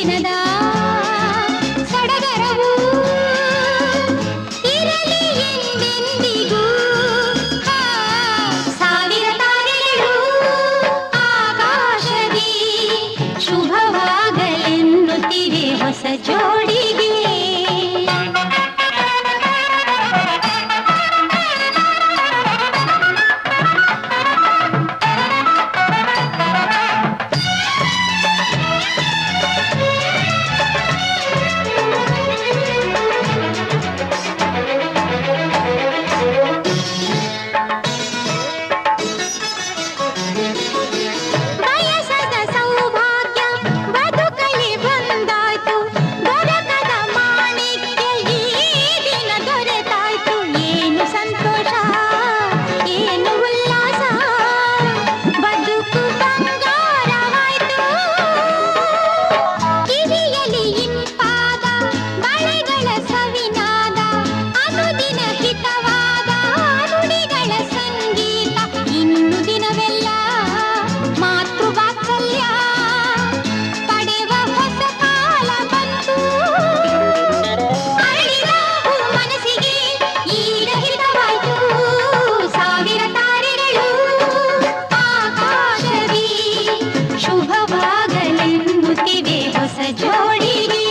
ದಿನದ ಸಡಗರವು ಇರಲಿ ಎಂದೆಂದಿಗೂ. ಸಾವಿರ ತಾರೆಗಳು ಆಕಾಶದಿ ಶುಭವಾಗಲೆನ್ನುತ್ತಿವೆ ಹೊಸ ಜೋಡಿಗೆ. ಬಯಸದ ಸೌಭಾಗ್ಯ ಬದುಕಲಿ ಬಂದಾಯ್ತು, ದೊರಕದ ಮಾಣಿಕ್ಯ ಈ ದಿನ ದೊರೆತಾಯ್ತು. ಏನು ಸಂತೋಷ, ಏನು ಉಲ್ಲಾಸ, ಬದುಕು ಬಂಗಾರವಾಯ್ತು. ಕಿವಿಯಲಿ ಇಂಪಾದ ಬಳೆಗಳ ಸವಿನಾದ, ಅನುದಿನ ಹಿತವಾದ ನುಡಿಗಳ ಸಂಗೀತ. ಇನ್ನು ದಿನವೆಲ್ಲ ಮಾತೃವಾತ್ಸಲ್ಯ ಪಡೆವ ಹೊಸ ಕಾಲ ಬಂತು. ಅರಳಿದ ಹೂ ಮನಸ್ಸಿಗೆ ಈಗ ಹಿತವಾಯ್ತು. ಸಾವಿರ ತಾರೆಗಳು ಆಕಾಶದಿ ಶುಭವಾಗಲೆನ್ನುತ್ತಿವೆ ಹೊಸ ಜೋಡಿಗೆ.